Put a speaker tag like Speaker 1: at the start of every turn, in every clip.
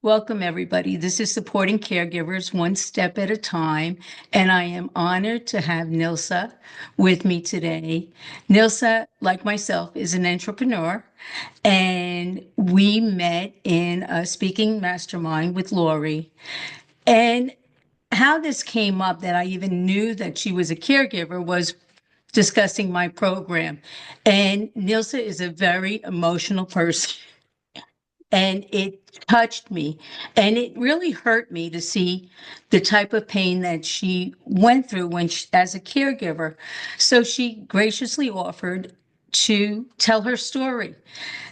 Speaker 1: Welcome, everybody. This is Supporting Caregivers One Step at a Time, and I am honored to have Nilsa with me today. Nilsa, like myself, is an entrepreneur, and we met in a speaking mastermind with Lori. And how this came up that I even knew that she was a caregiver was discussing my program. And Nilsa is a very emotional person. And it touched me. And it really hurt me to see the type of pain that she went through as a caregiver. So she graciously offered to tell her story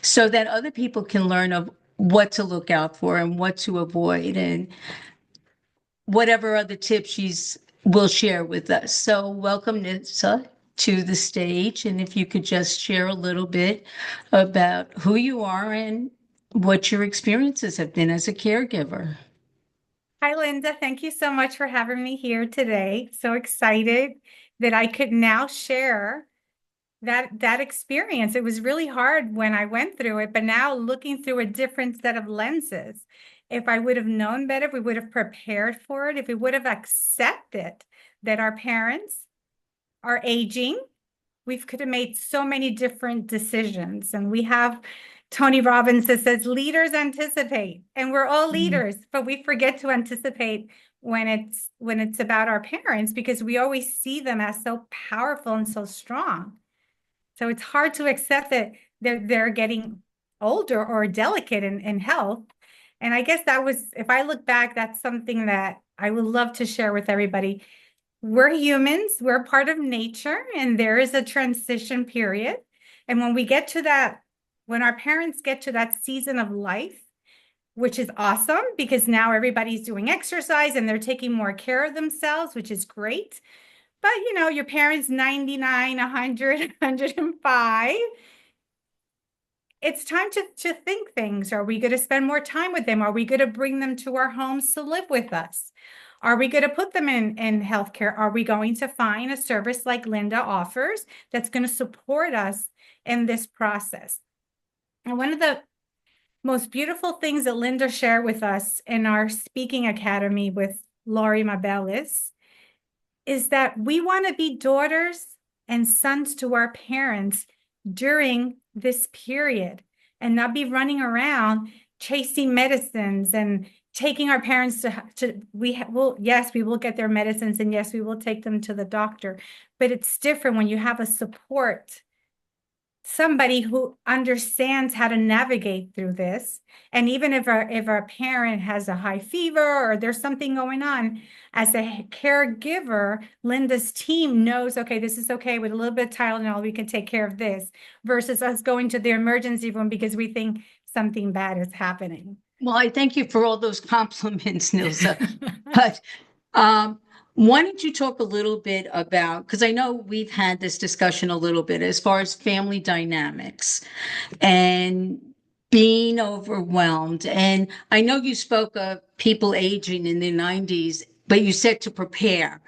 Speaker 1: so that other people can learn of what to look out for and what to avoid and whatever other tips she's will share with us. So welcome, Nitsa, to the stage. And if you could just share a little bit about who you are and what your experiences have been as a caregiver.
Speaker 2: Hi, Linda. Thank you so much for having me here today. So excited that I could now share that experience. It was really hard when I went through it, but now looking through a different set of lenses. If I would have known better, if we would have prepared for it, if we would have accepted that our parents are aging, we could have made so many different decisions. And we have Tony Robbins that says leaders anticipate, and we're all
Speaker 1: Mm.
Speaker 2: leaders, but we forget to anticipate when it's about our parents because we always see them as so powerful and so strong. So it's hard to accept that they're getting older or delicate in health. And I guess that was, if I look back, that's something that I would love to share with everybody. We're humans, we're part of nature, and there is a transition period. And when we get to that, when our parents get to that season of life, which is awesome because now everybody's doing exercise and they're taking more care of themselves, which is great. But your parents 99, 100, 105, it's time to think things. Are we going to spend more time with them? Are we going to bring them to our homes to live with us? Are we going to put them in healthcare? Are we going to find a service like Linda offers that's going to support us in this process? And one of the most beautiful things that Linda shared with us in our speaking academy with Lori Mabelis is that we want to be daughters and sons to our parents during this period and not be running around chasing medicines and taking our parents to yes, we will get their medicines, and yes, we will take them to the doctor, but it's different when you have a support, somebody who understands how to navigate through this. And even if our parent has a high fever or there's something going on, as a caregiver, Linda's team knows, okay, this is okay with a little bit of Tylenol, we can take care of this, versus us going to the emergency room because we think something bad is happening.
Speaker 1: Well, I thank you for all those compliments, Nilsa. But um, why don't you talk a little bit about, because I know we've had this discussion a little bit as far as family dynamics and being overwhelmed. And I know you spoke of people aging in the 90s, but you said to prepare.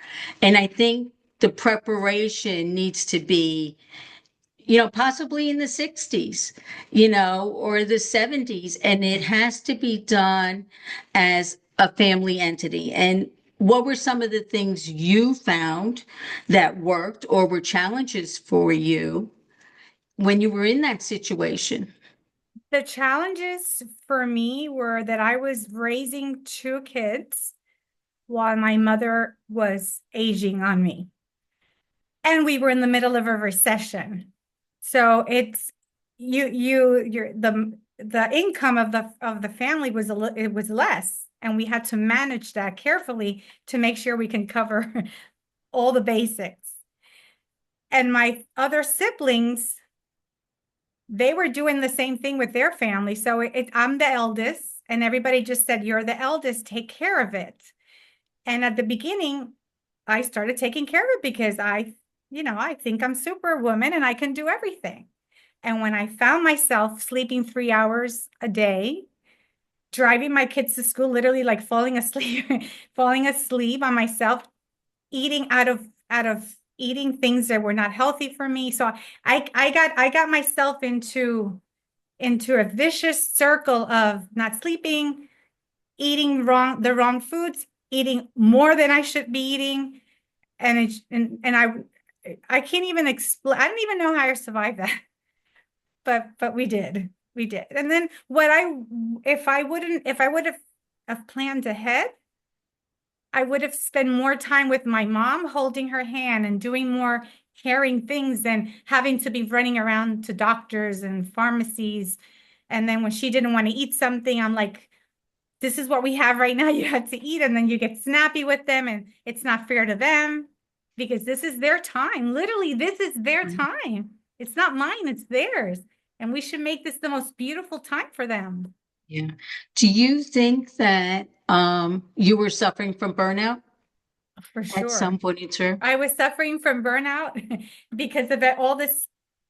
Speaker 1: And I think the preparation needs to be, possibly in the 60s, or the 70s. And it has to be done as a family entity. And what were some of the things you found that worked or were challenges for you when you were in that situation?
Speaker 2: The challenges for me were that I was raising two kids while my mother was aging on me. And we were in the middle of a recession. So it's you're the income of the family was it was less, and we had to manage that carefully to make sure we can cover all the basics. And my other siblings, they were doing the same thing with their family. So I'm the eldest, and everybody just said, "You're the eldest, take care of it." And at the beginning, I started taking care of it because I think I'm superwoman and I can do everything. And when I found myself sleeping 3 hours a day, driving my kids to school, literally like falling asleep, falling asleep on myself, eating out of eating things that were not healthy for me. So I got myself into a vicious circle of not sleeping, eating the wrong foods, eating more than I should be eating. And I can't even explain. I don't even know how I survived that, but we did. We did. And then if I would have planned ahead, I would have spent more time with my mom, holding her hand and doing more caring things than having to be running around to doctors and pharmacies. And then when she didn't want to eat something, I'm like, this is what we have right now. You have to eat. And then you get snappy with them, and it's not fair to them because this is their time. Literally, this is their
Speaker 1: Right.
Speaker 2: time. It's not mine, it's theirs. And we should make this the most beautiful time for them.
Speaker 1: Yeah. Do you think that you were suffering from burnout
Speaker 2: For
Speaker 1: at some
Speaker 2: sure.
Speaker 1: point in time?
Speaker 2: I was suffering from burnout because of all this,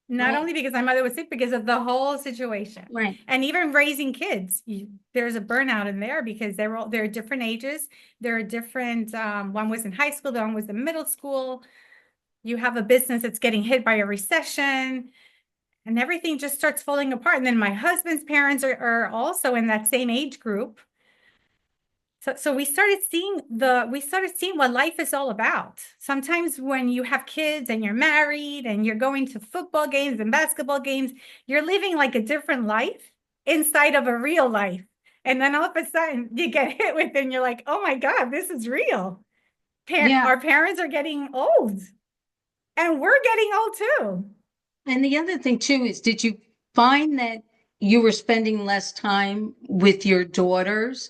Speaker 2: not
Speaker 1: Right.
Speaker 2: only because my mother was sick, because of the whole situation.
Speaker 1: Right.
Speaker 2: And even raising kids, there's a burnout in there because they're different ages. There are different, one was in high school, the one was in middle school. You have a business that's getting hit by a recession, and everything just starts falling apart. And then my husband's parents are also in that same age group. So we started seeing what life is all about. Sometimes when you have kids and you're married and you're going to football games and basketball games, you're living like a different life inside of a real life. And then all of a sudden you get hit with it and you're like, oh my God, this is real.
Speaker 1: Yeah.
Speaker 2: Our parents are getting old and we're getting old too.
Speaker 1: And the other thing too is, did you find that you were spending less time with your daughters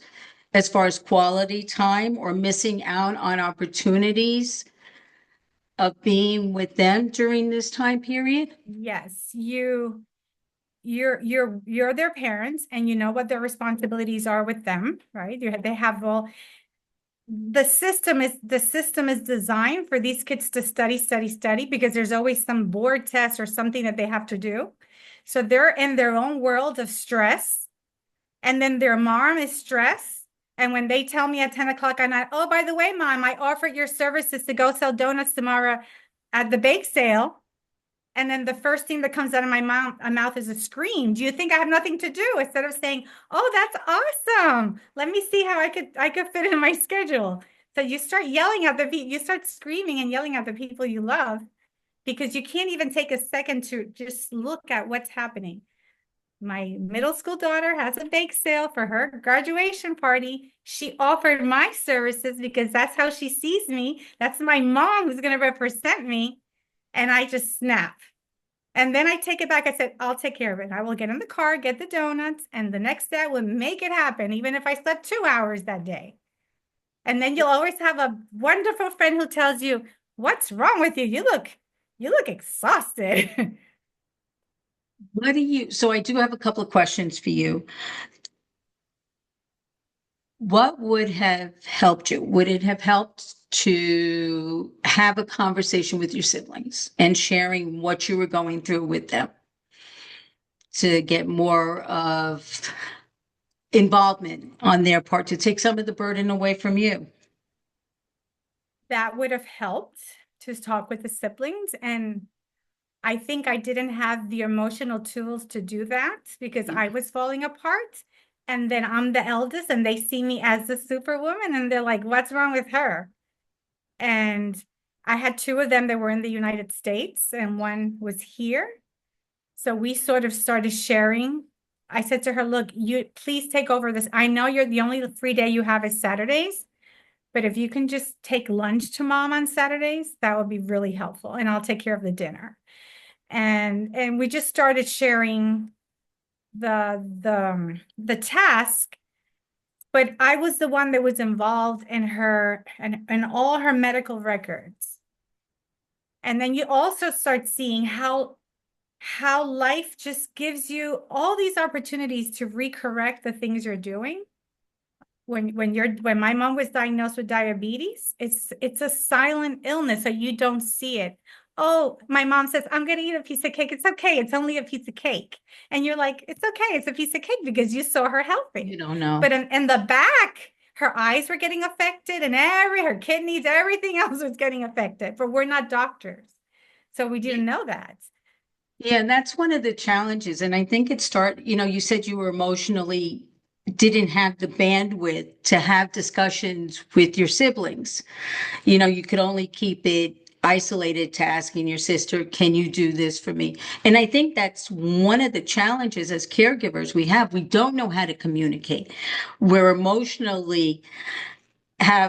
Speaker 1: as far as quality time, or missing out on opportunities of being with them during this time period?
Speaker 2: Yes, you're their parents and you know what their responsibilities are with them, right? They have all the system is designed for these kids to study because there's always some board test or something that they have to do. So they're in their own world of stress, and then their mom is stressed. And when they tell me at 10 o'clock at night, oh, by the way, mom, I offered your services to go sell donuts tomorrow at the bake sale. And then the first thing that comes out of my mouth is a scream. Do you think I have nothing to do? Instead of saying, "Oh, that's awesome. Let me see how I could fit in my schedule." So you start yelling at you start screaming and yelling at the people you love because you can't even take a second to just look at what's happening. My middle school daughter has a bake sale for her graduation party. She offered my services because that's how she sees me. That's my mom who's going to represent me. And I just snap. And then I take it back. I said, I'll take care of it. I will get in the car, get the donuts, and the next day I will make it happen, even if I slept 2 hours that day. And then you'll always have a wonderful friend who tells you, what's wrong with you? You look exhausted.
Speaker 1: What do you, so I do have a couple of questions for you. What would have helped you? Would it have helped to have a conversation with your siblings and sharing what you were going through with them to get more of involvement on their part, to take some of the burden away from you?
Speaker 2: That would have helped to talk with the siblings. And I think I didn't have the emotional tools to do that because I was falling apart. And then I'm the eldest and they see me as the superwoman and they're like, what's wrong with her? And I had two of them that were in the United States and one was here. So we sort of started sharing. I said to her, look, you please take over this. I know you're the only free day you have is Saturdays, but if you can just take lunch to mom on Saturdays, that would be really helpful. And I'll take care of the dinner. And we just started sharing the task, but I was the one that was involved in her and all her medical records. And then you also start seeing how life just gives you all these opportunities to recorrect the things you're doing. When my mom was diagnosed with diabetes, it's a silent illness, so you don't see it. Oh, my mom says, I'm going to eat a piece of cake. It's okay. It's only a piece of cake. And you're like, it's okay. It's a piece of cake because you saw her healthy.
Speaker 1: You don't know.
Speaker 2: But in the back, her eyes were getting affected and her kidneys, everything else was getting affected. But we're not doctors. So we didn't know that.
Speaker 1: Yeah, and that's one of the challenges. And I think you said you were emotionally didn't have the bandwidth to have discussions with your siblings. You could only keep it isolated to asking your sister, can you do this for me? And I think that's one of the challenges as caregivers we have. We don't know how to communicate. We're emotionally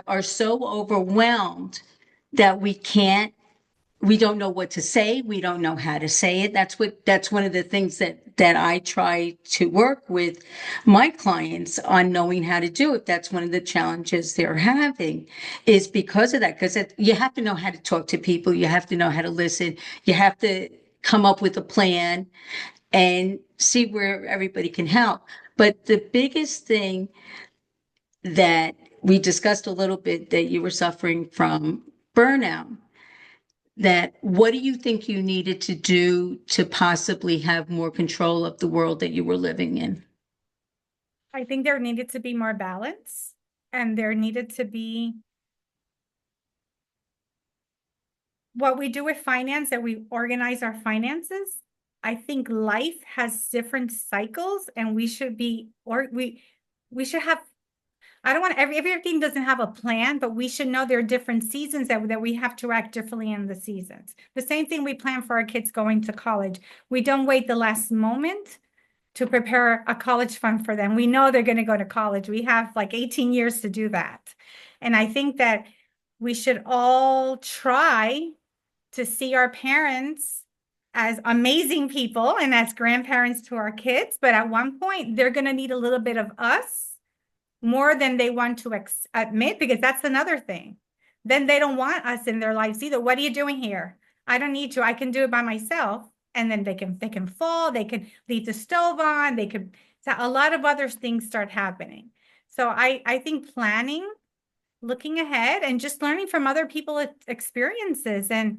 Speaker 1: are so overwhelmed that we don't know what to say. We don't know how to say it. That's one of the things that I try to work with my clients on knowing how to do it. That's one of the challenges they're having is because of that, because you have to know how to talk to people. You have to know how to listen. You have to come up with a plan and see where everybody can help. But the biggest thing that we discussed a little bit that you were suffering from burnout, that what do you think you needed to do to possibly have more control of the world that you were living in?
Speaker 2: I think there needed to be more balance, and there needed to be what we do with finance, that we organize our finances. I think life has different cycles, and we should be, or we should have, I don't want everything doesn't have a plan, but we should know there are different seasons that we have to act differently in the seasons. The same thing we plan for our kids going to college. We don't wait the last moment to prepare a college fund for them. We know they're going to go to college. We have like 18 years to do that. And I think that we should all try to see our parents as amazing people and as grandparents to our kids. But at one point, they're going to need a little bit of us more than they want to admit, because that's another thing. Then they don't want us in their lives either. What are you doing here? I don't need you. I can do it by myself. And then they can fall, they can leave the stove on, so a lot of other things start happening. So I think planning, looking ahead, and just learning from other people's experiences, and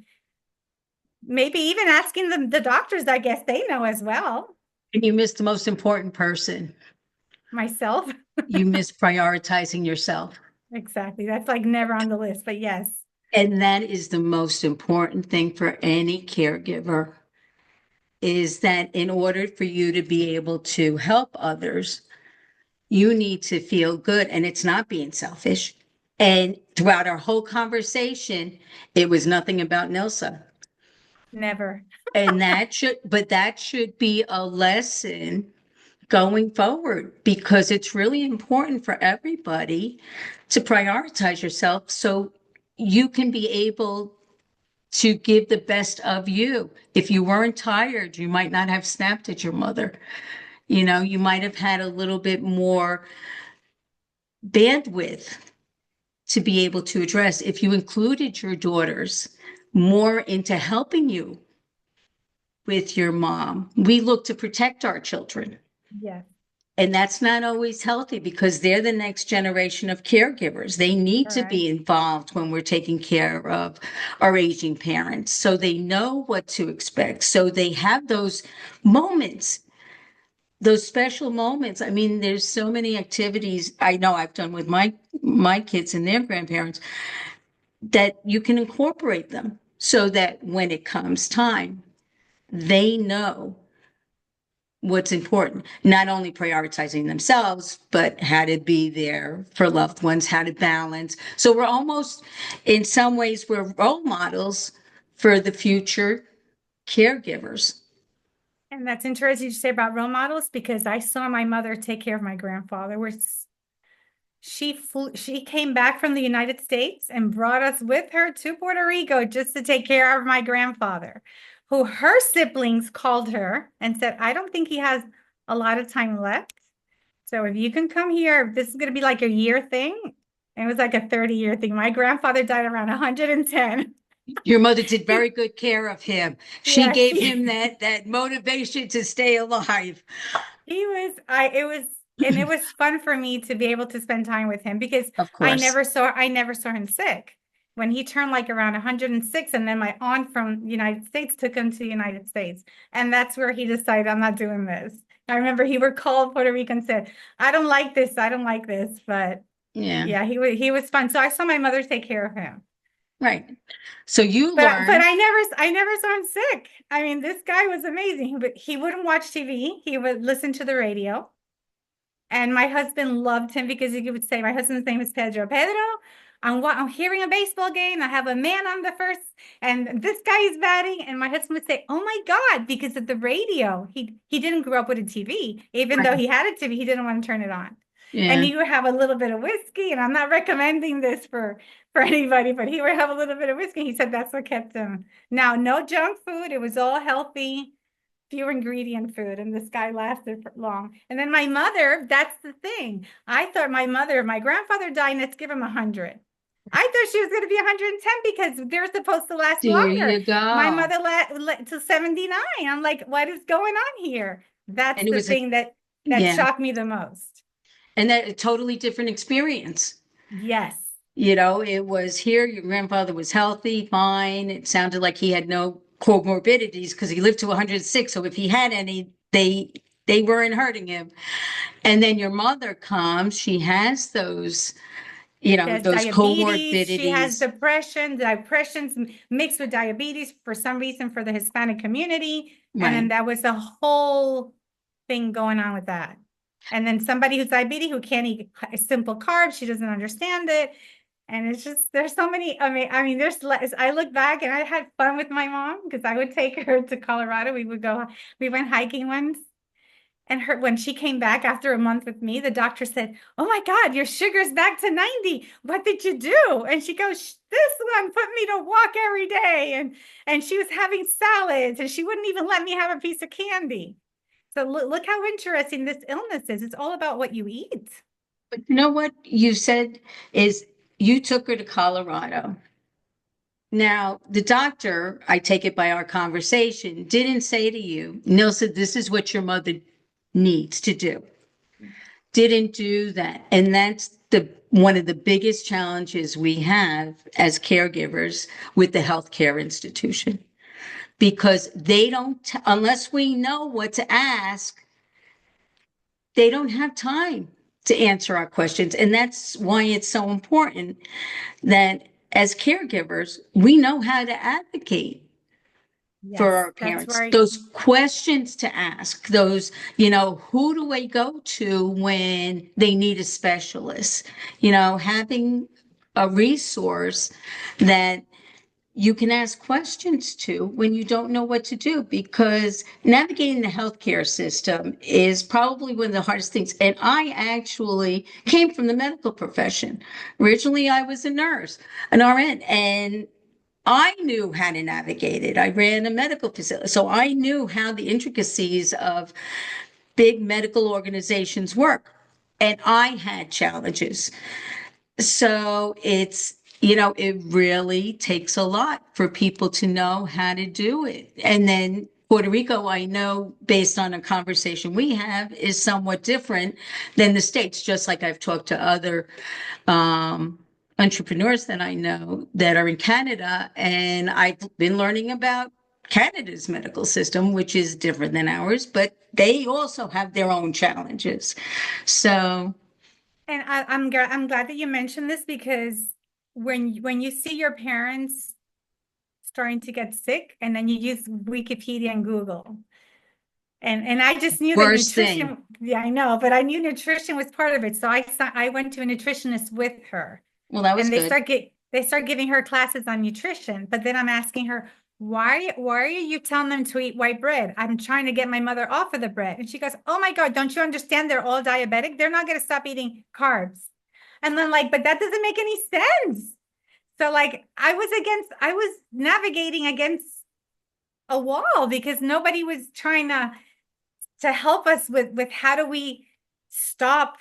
Speaker 2: maybe even asking the doctors, I guess they know as well.
Speaker 1: And you missed the most important person.
Speaker 2: Myself.
Speaker 1: You missed prioritizing yourself.
Speaker 2: Exactly. That's like never on the list, but yes.
Speaker 1: And that is the most important thing for any caregiver, is that in order for you to be able to help others, you need to feel good. And it's not being selfish. And throughout our whole conversation, it was nothing about Nilsa.
Speaker 2: Never.
Speaker 1: And that should be a lesson going forward, because it's really important for everybody to prioritize yourself so you can be able to give the best of you. If you weren't tired, you might not have snapped at your mother. You might have had a little bit more bandwidth to be able to address if you included your daughters more into helping you with your mom. We look to protect our children.
Speaker 2: Yes.
Speaker 1: And that's not always healthy, because they're the next generation of caregivers. They need to be involved when we're taking care of our aging parents, so they know what to expect. So they have those moments, those special moments. I mean, there's so many activities I know I've done with my kids and their grandparents that you can incorporate them so that when it comes time, they know what's important, not only prioritizing themselves, but how to be there for loved ones, how to balance. So we're almost, in some ways, we're role models for the future caregivers.
Speaker 2: And that's interesting to say about role models, because I saw my mother take care of my grandfather. She came back from the United States and brought us with her to Puerto Rico just to take care of my grandfather, who her siblings called her and said, I don't think he has a lot of time left. So if you can come here, this is going to be like a year thing. And it was like a 30-year thing. My grandfather died around 110.
Speaker 1: Your mother did very good care of him. She
Speaker 2: Yeah,
Speaker 1: gave him that motivation to stay alive.
Speaker 2: It was fun for me to be able to spend time with him, because
Speaker 1: Of
Speaker 2: I
Speaker 1: course.
Speaker 2: never saw him sick. When he turned like around 106, and then my aunt from the United States took him to the United States. And that's where he decided, I'm not doing this. I remember he would call Puerto Rico and said, I don't like this. I don't like this. But
Speaker 1: Yeah.
Speaker 2: yeah, he was fun. So I saw my mother take care of him.
Speaker 1: Right. So you
Speaker 2: But
Speaker 1: learn.
Speaker 2: I never saw him sick. I mean, this guy was amazing. But he wouldn't watch TV. He would listen to the radio. And my husband loved him because he would say, my husband's name is Pedro. Pedro, I'm hearing a baseball game. I have a man on the first, and this guy is batting. And my husband would say, "Oh my God," because of the radio. He didn't grow up with a TV. Even though
Speaker 1: Right.
Speaker 2: he had a TV, he didn't want to turn it on. And
Speaker 1: Yeah.
Speaker 2: he would have a little bit of whiskey. And I'm not recommending this for anybody, but he would have a little bit of whiskey. He said that's what kept him. Now, no junk food. It was all healthy, fewer ingredient food, and this guy lasted for long. And then my mother, that's the thing. I thought my grandfather died, let's give him 100. I thought she was going to be 110 because they're supposed to last
Speaker 1: There
Speaker 2: longer.
Speaker 1: you
Speaker 2: My
Speaker 1: go.
Speaker 2: mother to 79. I'm like, what is going on here? That's
Speaker 1: And it
Speaker 2: the
Speaker 1: was a,
Speaker 2: thing that
Speaker 1: yeah,
Speaker 2: shocked me the most.
Speaker 1: and that a totally different experience.
Speaker 2: Yes.
Speaker 1: You know, it was here, your grandfather was healthy, fine. It sounded like he had no comorbidities because he lived to 106. So if he had any, they weren't hurting him. And then your mother comes, she has those, you
Speaker 2: She
Speaker 1: know,
Speaker 2: has
Speaker 1: those
Speaker 2: diabetes. She has
Speaker 1: comorbidities.
Speaker 2: depressions mixed with diabetes for some reason for the Hispanic community. And then
Speaker 1: Right.
Speaker 2: that was a whole thing going on with that. And then somebody who's diabetic who can't eat simple carbs, she doesn't understand it. And it's just, there's so many, I look back and I had fun with my mom because I would take her to Colorado. We went hiking once. And when she came back after a month with me, the doctor said, "Oh my God, your sugar's back to 90. What did you do?" And she goes, "This one put me to walk every day." And she was having salads and she wouldn't even let me have a piece of candy. So look how interesting this illness is. It's all about what you eat.
Speaker 1: But you know what you said is you took her to Colorado. Now, the doctor, I take it by our conversation, didn't say to you, Nilsa, this is what your mother needs to do. Didn't do that. And that's the one of the biggest challenges we have as caregivers with the healthcare institution. Because they don't, unless we know what to ask, they don't have time to answer our questions. And that's why it's so important that as caregivers, we know how to advocate for
Speaker 2: Yes,
Speaker 1: our
Speaker 2: that's
Speaker 1: parents,
Speaker 2: right.
Speaker 1: those questions to ask, those, who do I go to when they need a specialist? Having a resource that you can ask questions to when you don't know what to do, because navigating the healthcare system is probably one of the hardest things. And I actually came from the medical profession. Originally, I was a nurse, an RN, and I knew how to navigate it. I ran a medical facility, so I knew how the intricacies of big medical organizations work. And I had challenges. So it really takes a lot for people to know how to do it. And then Puerto Rico, I know based on a conversation we have, is somewhat different than the States, just like I've talked to other entrepreneurs that I know that are in Canada, and I've been learning about Canada's medical system, which is different than ours, but they also have their own challenges. So,
Speaker 2: And I'm glad that you mentioned this because when you see your parents starting to get sick and then you use Wikipedia and Google. And I just knew that
Speaker 1: worst thing.
Speaker 2: nutrition, yeah, I know, but I knew nutrition was part of it. So I went to a nutritionist with her
Speaker 1: Well, that was
Speaker 2: and
Speaker 1: good.
Speaker 2: they start giving her classes on nutrition. But then I'm asking her, why are you telling them to eat white bread? I'm trying to get my mother off of the bread. And she goes, "Oh my God, don't you understand? They're all diabetic. They're not going to stop eating carbs." And then but that doesn't make any sense. So I was navigating against a wall because nobody was trying to help us with how do we stop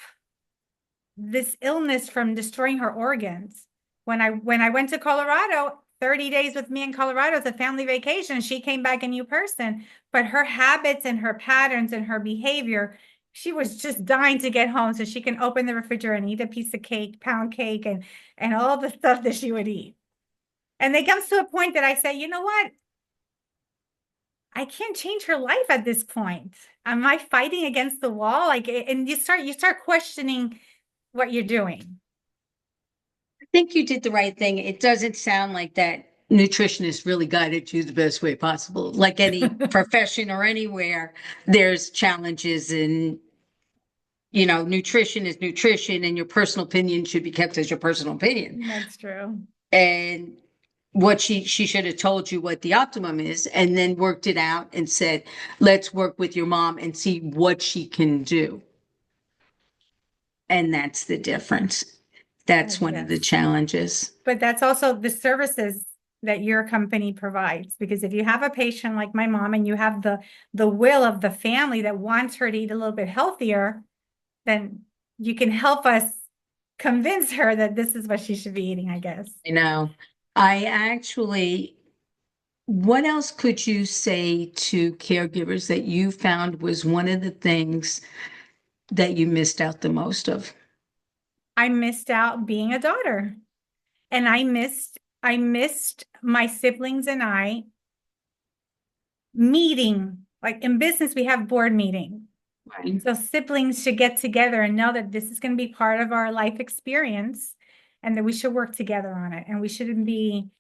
Speaker 2: this illness from destroying her organs. When I went to Colorado, 30 days with me in Colorado as a family vacation, she came back a new person, but her habits and her patterns and her behavior, she was just dying to get home so she can open the refrigerator and eat a piece of cake, pound cake, and all the stuff that she would eat. And it comes to a point that I say, you know what? I can't change her life at this point. Am I fighting against the wall? And you start questioning what you're doing.
Speaker 1: I think you did the right thing. It doesn't sound like that nutritionist really guided you the best way possible. Like any profession or anywhere, there's challenges and nutrition is nutrition and your personal opinion should be kept as your personal opinion.
Speaker 2: That's true.
Speaker 1: And what she should have told you what the optimum is and then worked it out and said, let's work with your mom and see what she can do. And that's the difference. That's one of the
Speaker 2: Yes.
Speaker 1: challenges.
Speaker 2: But that's also the services that your company provides. Because if you have a patient like my mom and you have the will of the family that wants her to eat a little bit healthier, then you can help us convince her that this is what she should be eating, I guess.
Speaker 1: I actually, what else could you say to caregivers that you found was one of the things that you missed out the most of?
Speaker 2: I missed out being a daughter. And I missed my siblings and I meeting. Like in business, we have board meetings.
Speaker 1: Right.
Speaker 2: So siblings should get together and know that this is going to be part of our life experience and that we should work together on it. And we shouldn't be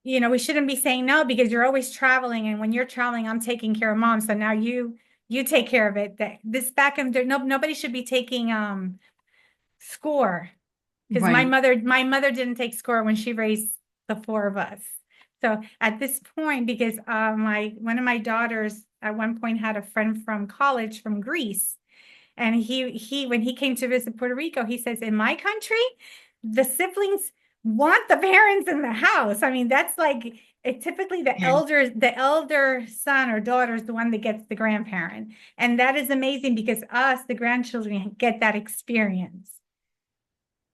Speaker 2: saying no because you're always traveling. And when you're traveling, I'm taking care of mom. So now you take care of it. That this back and there, nobody should be taking score. Because my
Speaker 1: Right.
Speaker 2: mother didn't take score when she raised the four of us. So at this point, because one of my daughters at one point had a friend from college from Greece, and he when he came to visit Puerto Rico, he says, in my country, the siblings want the parents in the house. I mean, that's like typically the elder son or daughter is the one that gets the grandparent, and that is amazing because us, the grandchildren, get that experience.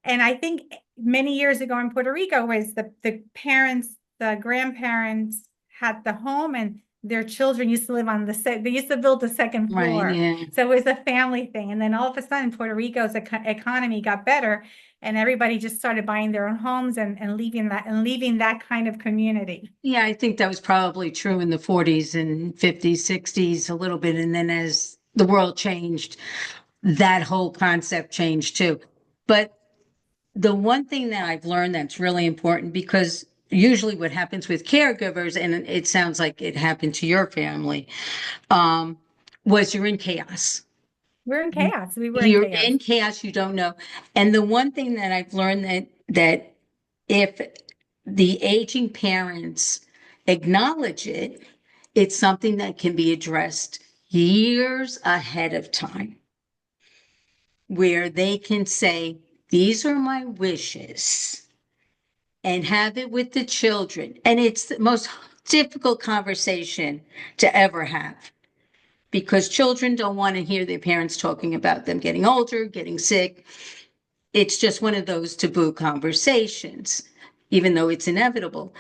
Speaker 2: And I think many years ago in Puerto Rico was the parents, the grandparents had the home and their children used to live on they used to build the second floor.
Speaker 1: Right, yeah.
Speaker 2: So it was a family thing. And then all of a sudden, Puerto Rico's economy got better and everybody just started buying their own homes and leaving that kind of community.
Speaker 1: Yeah, I think that was probably true in the 40s and 50s, 60s a little bit. And then as the world changed, that whole concept changed too. But the one thing that I've learned that's really important, because usually what happens with caregivers, and it sounds like it happened to your family, was you're in chaos.
Speaker 2: We're in chaos. We were in
Speaker 1: You're
Speaker 2: chaos.
Speaker 1: in chaos, you don't know. And the one thing that I've learned that if the aging parents acknowledge it, it's something that can be addressed years ahead of time, where they can say, these are my wishes, and have it with the children. And it's the most difficult conversation to ever have because children don't want to hear their parents talking about them getting older, getting sick. It's just one of those taboo conversations, even though it's inevitable.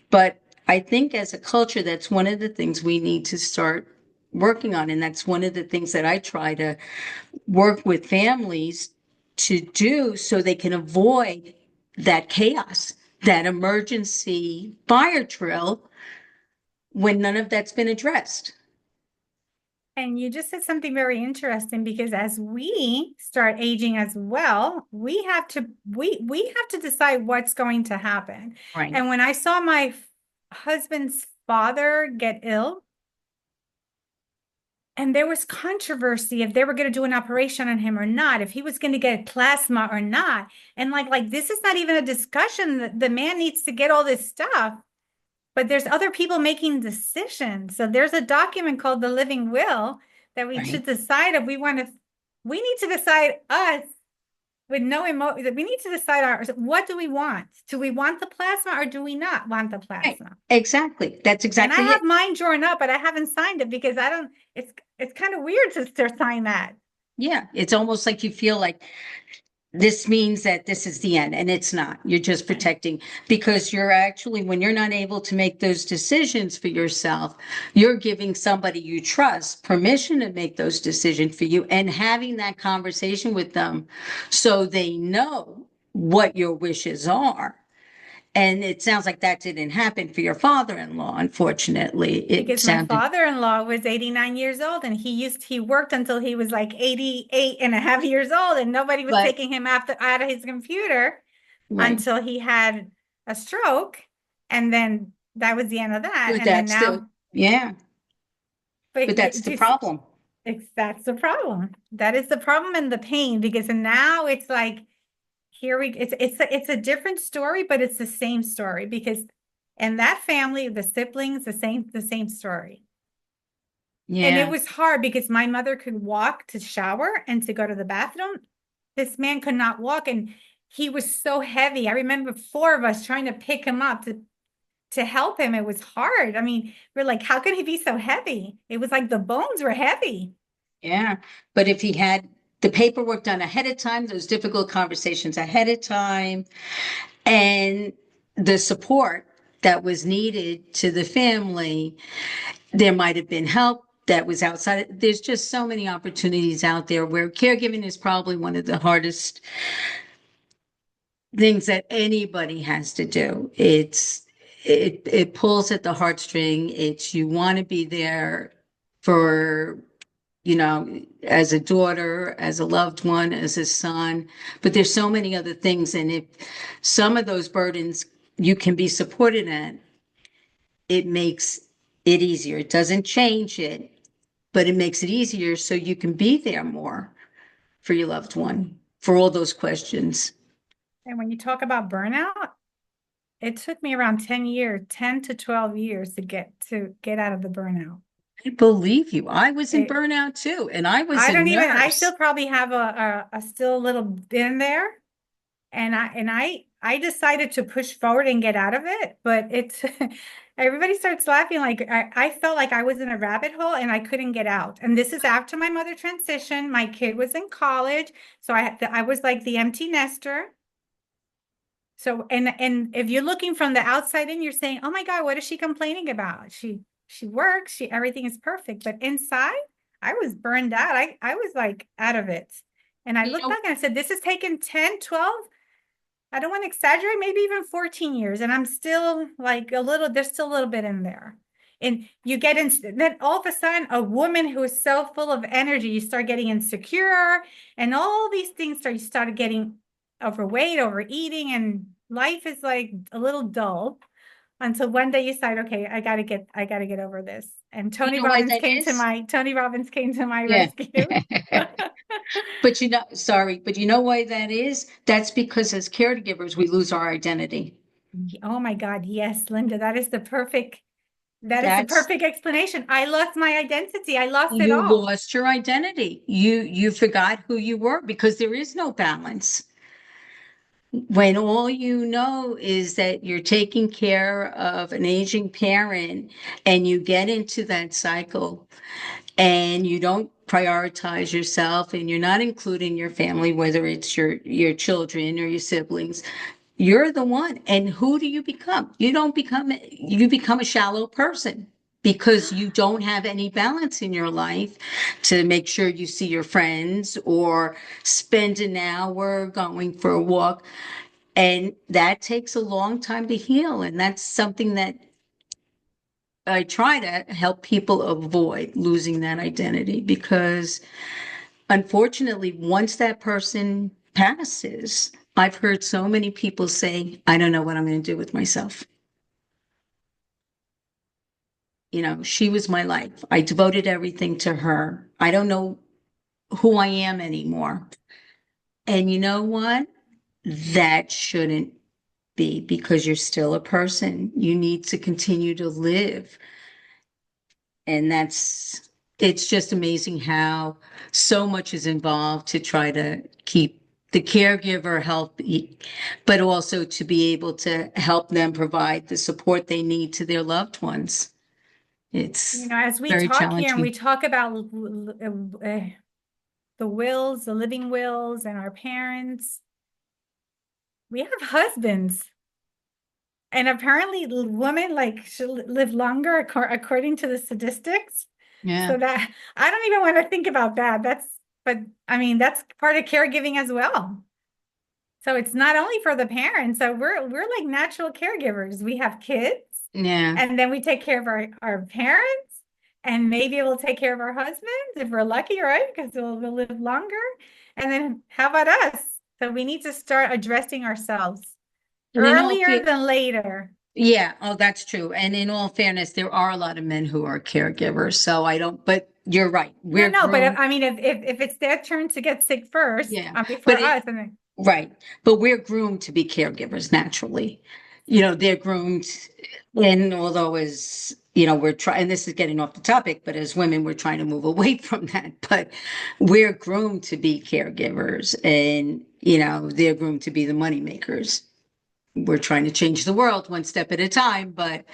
Speaker 1: But I think as a culture, that's one of the things we need to start working on. And that's one of the things that I try to work with families to do so they can avoid that chaos, that emergency fire drill when none of that's been addressed.
Speaker 2: And you just said something very interesting because as we start aging as well, we have to decide what's going to happen.
Speaker 1: Right.
Speaker 2: And when I saw my husband's father get ill, and there was controversy if they were going to do an operation on him or not, if he was going to get plasma or not. And like this is not even a discussion. The man needs to get all this stuff. But there's other people making decisions. So there's a document called the living will that we should decide if we need to decide us with no emotion. We need to decide what do we want? Do we want the plasma or do we not want the plasma?
Speaker 1: Right. Exactly. That's exactly
Speaker 2: and I have mine drawn up, but I haven't signed it because it's kind of weird to sign that.
Speaker 1: Yeah. It's almost like you feel like this means that this is the end, and it's not. You're just protecting because you're actually, when you're not able to make those decisions for yourself, you're giving somebody you trust permission to make those decisions for you and having that conversation with them so they know what your wishes are. And it sounds like that didn't happen for your father-in-law, unfortunately.
Speaker 2: Because my father-in-law was 89 years old and he worked until he was like 88 and a half years old and nobody was taking him out of his computer until he had a stroke. And then that was the end of that.
Speaker 1: But that's the problem.
Speaker 2: That's the problem. That is the problem and the pain because now it's like it's a different story, but it's the same story because in that family, the siblings, the same story. And it
Speaker 1: Yeah,
Speaker 2: was hard because my mother could walk to shower and to go to the bathroom. This man could not walk and he was so heavy. I remember four of us trying to pick him up to help him. It was hard. I mean, we're like, how can he be so heavy? It was like the bones were heavy.
Speaker 1: yeah. But if he had the paperwork done ahead of time, those difficult conversations ahead of time, and the support that was needed to the family, there might have been help that was outside. There's just so many opportunities out there where caregiving is probably one of the hardest things that anybody has to do. It pulls at the heartstring. It's you want to be there for, as a daughter, as a loved one, as a son, but there's so many other things. And if some of those burdens you can be supported in, it makes it easier. It doesn't change it, but it makes it easier so you can be there more for your loved one, for all those questions.
Speaker 2: And when you talk about burnout, it took me around 10 years, 10 to 12 years to get out of the burnout.
Speaker 1: I believe you. I was in
Speaker 2: It,
Speaker 1: burnout too, and I was
Speaker 2: I
Speaker 1: a
Speaker 2: don't even, I
Speaker 1: nurse.
Speaker 2: still probably have a still a little bit in there. And I decided to push forward and get out of it, but it's everybody starts laughing like I felt like I was in a rabbit hole and I couldn't get out. And this is after my mother transitioned. My kid was in college, so I was like the empty nester. So and if you're looking from the outside in, you're saying, "Oh my God, what is she complaining about? She works, everything is perfect." But inside, I was burned out. I was like out of it. And I
Speaker 1: You
Speaker 2: looked
Speaker 1: know,
Speaker 2: back and I said, "This has taken 10, 12. I don't want to exaggerate, maybe even 14 years. And I'm still like there's still a little bit in there." And you get in, then all of a sudden, a woman who is so full of energy, you start getting insecure, and all these things you started getting overweight, overeating, and life is like a little dull until one day you decide, okay, I gotta get over this. And
Speaker 1: you know why that is?
Speaker 2: Tony Robbins came to my
Speaker 1: Yeah.
Speaker 2: rescue.
Speaker 1: But sorry, but you know why that is? That's because as caregivers, we lose our identity.
Speaker 2: Oh my God, yes, Linda, that is the
Speaker 1: That's
Speaker 2: perfect explanation. I lost my identity. I lost it
Speaker 1: You
Speaker 2: all.
Speaker 1: lost your identity. You forgot who you were because there is no balance. When all you know is that you're taking care of an aging parent and you get into that cycle and you don't prioritize yourself and you're not including your family, whether it's your children or your siblings, you're the one. And who do you become? You become a shallow person because you don't have any balance in your life to make sure you see your friends or spend an hour going for a walk. And that takes a long time to heal. And that's something that I try to help people avoid losing that identity because unfortunately, once that person passes, I've heard so many people say, I don't know what I'm going to do with myself. She was my life. I devoted everything to her. I don't know who I am anymore. And you know what? That shouldn't be because you're still a person. You need to continue to live. And it's just amazing how so much is involved to try to keep the caregiver healthy, but also to be able to help them provide the support they need to their loved ones. It's
Speaker 2: As we
Speaker 1: very
Speaker 2: talk here and we
Speaker 1: challenging.
Speaker 2: talk about the wills, the living wills, and our parents, we have husbands. And apparently, women like should live longer according to the statistics.
Speaker 1: Yeah.
Speaker 2: So that I don't even want to think about that. But I mean, that's part of caregiving as well. So it's not only for the parents. So we're like natural caregivers. We have kids,
Speaker 1: Yeah.
Speaker 2: and then we take care of our parents, and maybe we'll take care of our husbands if we're lucky, right? Because we'll live longer. And then how about us? So we need to start addressing ourselves
Speaker 1: And in all
Speaker 2: earlier
Speaker 1: fair,
Speaker 2: than later.
Speaker 1: yeah, oh, that's true. And in all fairness, there are a lot of men who are caregivers. So I don't, but you're right.
Speaker 2: No,
Speaker 1: We're
Speaker 2: no, but
Speaker 1: groomed.
Speaker 2: I mean, if it's their turn to get sick first,
Speaker 1: Yeah. But
Speaker 2: before
Speaker 1: it,
Speaker 2: us, and then
Speaker 1: right. But we're groomed to be caregivers naturally. They're groomed. And although we're trying, this is getting off the topic, but as women, we're trying to move away from that. But we're groomed to be caregivers and, they're groomed to be the money makers. We're trying to change the world one step at a time, but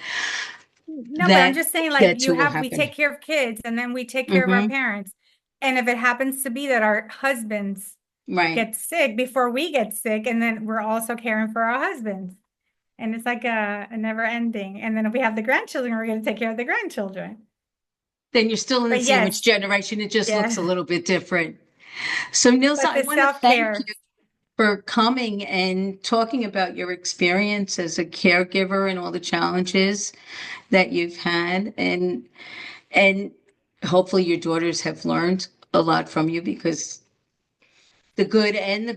Speaker 2: no, but I'm
Speaker 1: that
Speaker 2: just saying, like,
Speaker 1: that too will
Speaker 2: we
Speaker 1: happen.
Speaker 2: take care of kids and then we take care of our
Speaker 1: Hmm.
Speaker 2: parents. And if it happens to be that our husbands
Speaker 1: Right.
Speaker 2: get sick before we get sick, and then we're also caring for our husbands. And it's like a never ending. And then if we have the grandchildren, we're going to take care of the grandchildren.
Speaker 1: Then you're still in the
Speaker 2: But
Speaker 1: sandwich
Speaker 2: yes,
Speaker 1: generation. It just looks a
Speaker 2: yeah.
Speaker 1: little bit different. So, Nilsa,
Speaker 2: But
Speaker 1: I
Speaker 2: the
Speaker 1: want to thank you
Speaker 2: self-care,
Speaker 1: for coming and talking about your experience as a caregiver and all the challenges that you've had. And hopefully your daughters have learned a lot from you because the good and the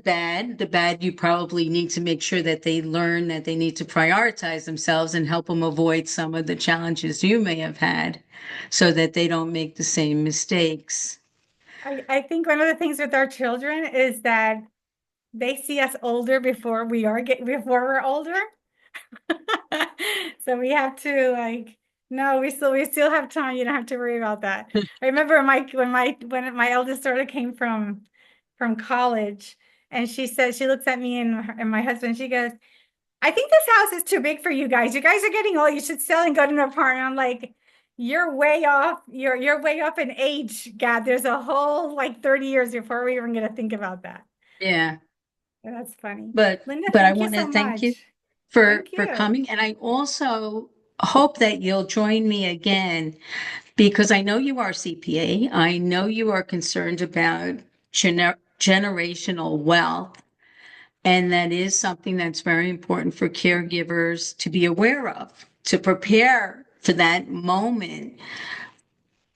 Speaker 1: bad you probably need to make sure that they learn that they need to prioritize themselves and help them avoid some of the challenges you may have had so that they don't make the same mistakes.
Speaker 2: I think one of the things with our children is that they see us older before we're older. So we have to, like, no, we still have time. You don't have to worry about that. I remember when my eldest daughter came from college, and she said, she looks at me and my husband, she goes, "I think this house is too big for you guys. You guys are getting old. You should sell and go to an apartment." I'm like, "You're way off. You're way off in age, God. There's a whole like 30 years before we even gonna think about that."
Speaker 1: Yeah.
Speaker 2: And that's funny.
Speaker 1: But
Speaker 2: Linda,
Speaker 1: but I
Speaker 2: thank you
Speaker 1: want to
Speaker 2: so
Speaker 1: thank you
Speaker 2: much.
Speaker 1: for
Speaker 2: Thank
Speaker 1: for
Speaker 2: you.
Speaker 1: coming, and I also hope that you'll join me again because I know you are CPA. I know you are concerned about generational wealth, and that is something that's very important for caregivers to be aware of, to prepare for that moment,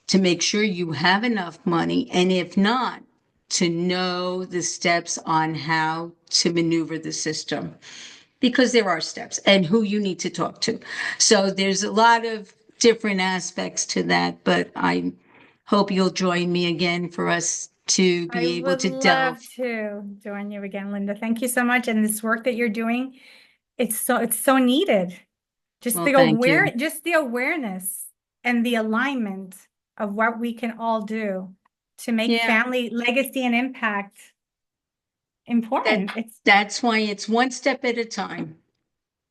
Speaker 1: to make sure you have enough money, and if not, to know the steps on how to maneuver the system because there are steps and who you need to talk to. So there's a lot of different aspects to that, but I hope you'll join me again for us to
Speaker 2: I
Speaker 1: be able
Speaker 2: would
Speaker 1: to delve.
Speaker 2: love to join you again, Linda. Thank you so much. And this work that you're doing, it's so needed. Just
Speaker 1: Well,
Speaker 2: the
Speaker 1: thank you.
Speaker 2: awareness and the alignment of what we can all do to make
Speaker 1: Yeah,
Speaker 2: family legacy and impact
Speaker 1: that
Speaker 2: important. It's
Speaker 1: that's why it's one step at a time.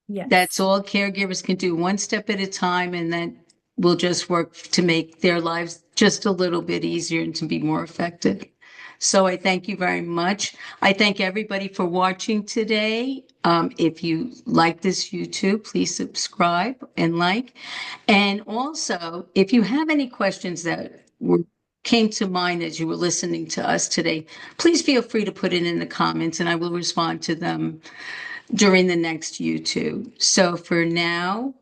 Speaker 1: That's
Speaker 2: yes.
Speaker 1: all caregivers can do, one step at a time, and then we'll just work to make their lives just a little bit easier and to be more effective. So I thank you very much. I thank everybody for watching today. If you like this YouTube, please subscribe and like. And also, if you have any questions that came to mind as you were listening to us today, please feel free to put it in the comments and I will respond to them during the next YouTube. So for now,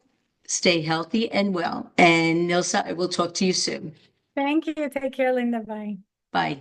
Speaker 1: stay healthy and well. And Nilsa, I will talk to you soon.
Speaker 2: Thank you. Take care, Linda. Bye.
Speaker 1: Bye.